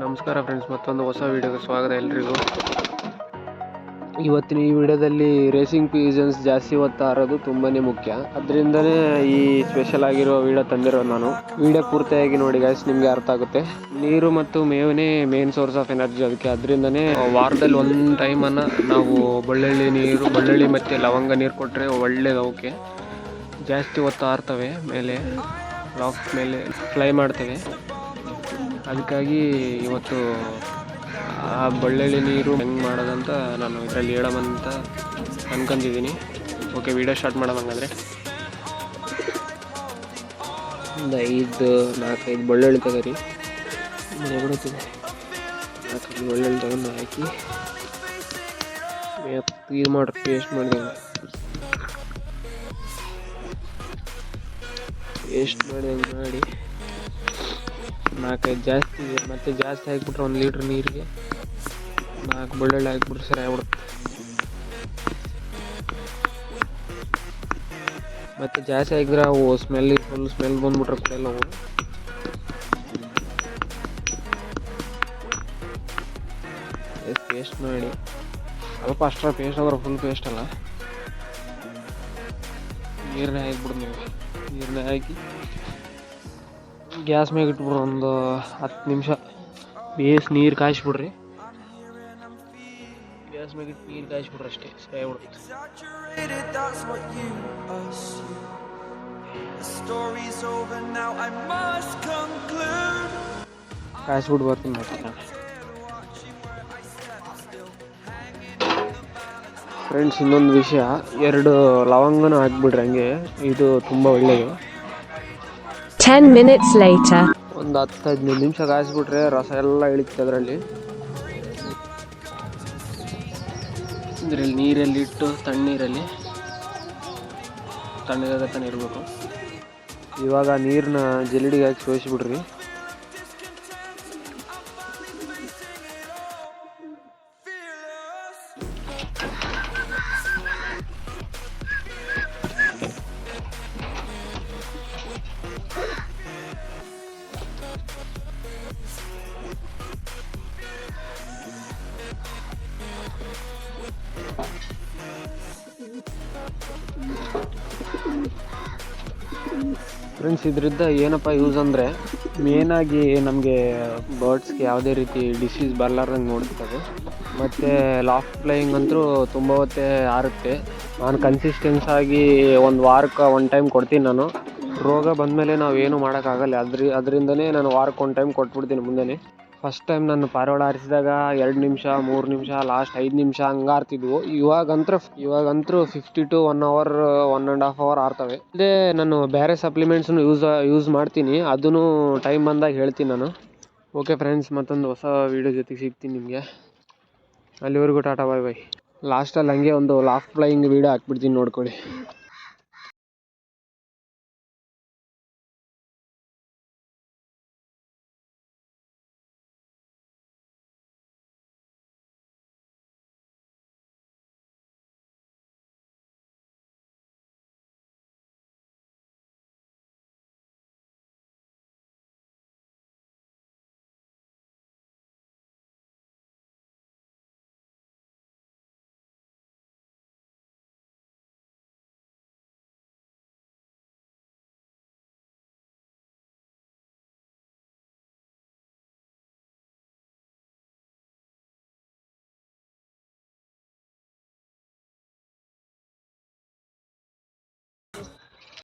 ನಮಸ್ಕಾರ ಫ್ರೆಂಡ್ಸ್, ಮತ್ತೊಂದು ಹೊಸ ವೀಡಿಯೋಗೆ ಸ್ವಾಗತ ಎಲ್ರಿಗೂ. ಇವತ್ತಿನ ಈ ವಿಡಿಯೋದಲ್ಲಿ ರೇಸಿಂಗ್ ಪೀಜನ್ಸ್ ಜಾಸ್ತಿ ಓದ್ತಾ ಇರೋದು ತುಂಬಾ ಮುಖ್ಯ. ಅದರಿಂದನೇ ಈ ಸ್ಪೆಷಲ್ ಆಗಿರೋ ವಿಡಿಯೋ ತಂದಿರೋದು ನಾನು. ವಿಡಿಯೋ ಪೂರ್ತಿಯಾಗಿ ನೋಡಿ ಗೈಸ್, ನಿಮಗೆ ಅರ್ಥ ಆಗುತ್ತೆ. ನೀರು ಮತ್ತು ಮೇವನೇ ಮೇನ್ ಸೋರ್ಸ್ ಆಫ್ ಎನರ್ಜಿ ಅದಕ್ಕೆ. ಅದರಿಂದನೇ ವಾರದಲ್ಲಿ ಒಂದು ಟೈಮನ್ನು ನಾವು ಬಳ್ಳುಳ್ಳಿ ಮತ್ತು ಲವಂಗ ನೀರು ಕೊಟ್ಟರೆ ಒಳ್ಳೇದು. ಅವಕ್ಕೆ ಜಾಸ್ತಿ ಓದ್ತಾ ಇರ್ತವೆ, ಮೇಲೆ ಲಾಫ್ಟ್ ಮೇಲೆ ಫ್ಲೈ ಮಾಡ್ತವೆ. ಅದಕ್ಕಾಗಿ ಇವತ್ತು ಆ ಬಳ್ಳುಳ್ಳಿ ನೀರು ಹೆಂಗೆ ಮಾಡೋದಂತ ನಾನು ಇದರಲ್ಲಿ ಹೇಳೋವಂತ ಅನ್ಕೊಂಡಿದ್ದೀನಿ. ಓಕೆ, ವಿಡಿಯೋ ಸ್ಟಾರ್ಟ್ ಮಾಡೋಣ. ಹಂಗಂದರೆ ಒಂದು 4-5 ಬೆಳ್ಳುಳ್ಳಿ ತಗೋರಿ. ಬಿಡುತ್ತಿದೆ 4-5 ಬೆಳ್ಳುಳ್ಳಿ ತಗೊಂಡು ಹಾಕಿ ಇದು ಮಾಡ್ರಿ, ಪೇಸ್ಟ್ ಮಾಡಿ ಮಾಡಿ 4-5 ಜಾಸ್ತಿ ಮತ್ತೆ ಜಾಸ್ತಿ ಹಾಕಿಬಿಟ್ರೆ 1 ಲೀಟ್ರ್ ನೀರಿಗೆ 4 ಬೆಳ್ಳುಳ್ಳಿ ಹಾಕಿಬಿಟ್ರೆ ಸರಿ ಆಗ್ಬಿಡುತ್ತೆ. ಮತ್ತೆ ಜಾಸ್ತಿ ಹಾಕಿದ್ರೆ ಅವು ಫುಲ್ ಸ್ಮೆಲ್ ಬಂದ್ಬಿಟ್ರೆ ಕುಡಿಯಲ್ಲ ಅವು. ಪೇಸ್ಟ್ ಮಾಡಿ ಸ್ವಲ್ಪ ಅಷ್ಟರ ಪೇಸ್ಟ್ ಅಂದ್ರೆ ಫುಲ್ ಪೇಸ್ಟ್ ಅಲ್ಲ. ನೀರನ್ನೇ ಹಾಕಿಬಿಡ್ರಿ. ನೀವು ನೀರನ್ನೇ ಹಾಕಿ ಗ್ಯಾಸ್ ಮ್ಯಾಗ ಇಟ್ಬಿಡ್ರಿ. ಒಂದು 10 ನಿಮಿಷ ಬೇಸ್ ನೀರು ಕಾಯಿಸ್ಬಿಡ್ರಿ. ಗ್ಯಾಸ್ ಮ್ಯಾಗ ಇಟ್ಟು ನೀರು ಕಾಯಿಸ್ಬಿಡ್ರಿ, ಅಷ್ಟೇ ಸರಿ ಆಗ್ಬಿಡುತ್ತೆ. ಕಾಯಿಸ್ಬಿಟ್ಟು ಬರ್ತೀನಿ ಮತ್ತೆ. ಫ್ರೆಂಡ್ಸ್, ಇನ್ನೊಂದು ವಿಷಯ, 2 ಲವಂಗನೂ ಹಾಕ್ಬಿಡ್ರಿ. ಹಂಗೆ ಇದು ತುಂಬ ಒಳ್ಳೆಯದು. 10 minutes later. ಒಂದು 10-15 ನಿಮಿಷ ಕಾಯಿಸ್ಬಿಟ್ರೆ ರಸ ಎಲ್ಲ ಇಳಿತದೆ ಅದರಲ್ಲಿ. ನೀರಲ್ಲಿ ಇಟ್ಟು ತಣ್ಣೀರಲ್ಲಿ ತಣ್ಣಗಾಗತ್ತಾನೆ ಇರಬೇಕು. ಇವಾಗ ನೀರನ್ನ ಜಲ್ಲಿಡಿಗೆ ಹಾಕಿ ಸೋಸಿಬಿಡ್ರಿ. ಫ್ರೆಂಡ್ಸ್, ಇದರಿಂದ ಏನಪ್ಪ ಯೂಸ್ ಅಂದರೆ, ಮೇನಾಗಿ ನಮಗೆ ಬರ್ಡ್ಸ್ಗೆ ಯಾವುದೇ ರೀತಿ ಡಿಸೀಸ್ ಬರಲಾರ್ದಂಗೆ ನೋಡ್ತದೆ. ಮತ್ತು ಲಾಫ್ಟ್ ಫ್ಲೈಯಿಂಗ್ ಅಂತೂ ತುಂಬ ಹೊತ್ತೇ ಆರುತ್ತೆ. ನಾನು ಕನ್ಸಿಸ್ಟೆನ್ಸ್ ಆಗಿ ಒಂದು ವಾರಕ್ಕೆ 1 ಟೈಮ್ ಕೊಡ್ತೀನಿ. ನಾನು ರೋಗ ಬಂದಮೇಲೆ ನಾವು ಏನೂ ಮಾಡೋಕ್ಕಾಗಲ್ಲ. ಅದರಿಂದನೇ ನಾನು ವಾರಕ್ಕೆ 1 ಟೈಮ್ ಕೊಟ್ಬಿಡ್ತೀನಿ ಮುಂದೆ. ಫಸ್ಟ್ ಟೈಮ್ ನಾನು ಪಾರಿವಾಳ ಆರಿಸಿದಾಗ 2 ನಿಮಿಷ 3 ನಿಮಿಷ ಲಾಸ್ಟ್ 5 ನಿಮಿಷ ಹಂಗೆ ಆರ್ತಿದ್ವು. ಇವಾಗಂತೂ 50 to 1 hour 1.5 hour ಆರ್ತವೆ. ಅದೇ ನಾನು ಬೇರೆ ಸಪ್ಲಿಮೆಂಟ್ಸ್ನು ಯೂಸ್ ಮಾಡ್ತೀನಿ. ಅದನ್ನು ಟೈಮ್ ಬಂದಾಗ ಹೇಳ್ತೀನಿ ನಾನು. ಓಕೆ ಫ್ರೆಂಡ್ಸ್, ಮತ್ತೊಂದು ಹೊಸ ವೀಡಿಯೋ ಜೊತೆಗೆ ಸಿಗ್ತೀನಿ ನಿಮಗೆ. ಅಲ್ಲಿವರೆಗೂ ಟಾಟಾ, ಬಾಯ್ ಬಾಯ್. ಲಾಸ್ಟಲ್ಲಿ ಹಂಗೆ ಒಂದು ಲಾಫ್ಟ್ ಫ್ಲೈಯಿಂಗ್ ವೀಡಿಯೋ ಹಾಕ್ಬಿಡ್ತೀನಿ, ನೋಡ್ಕೊಳ್ಳಿ.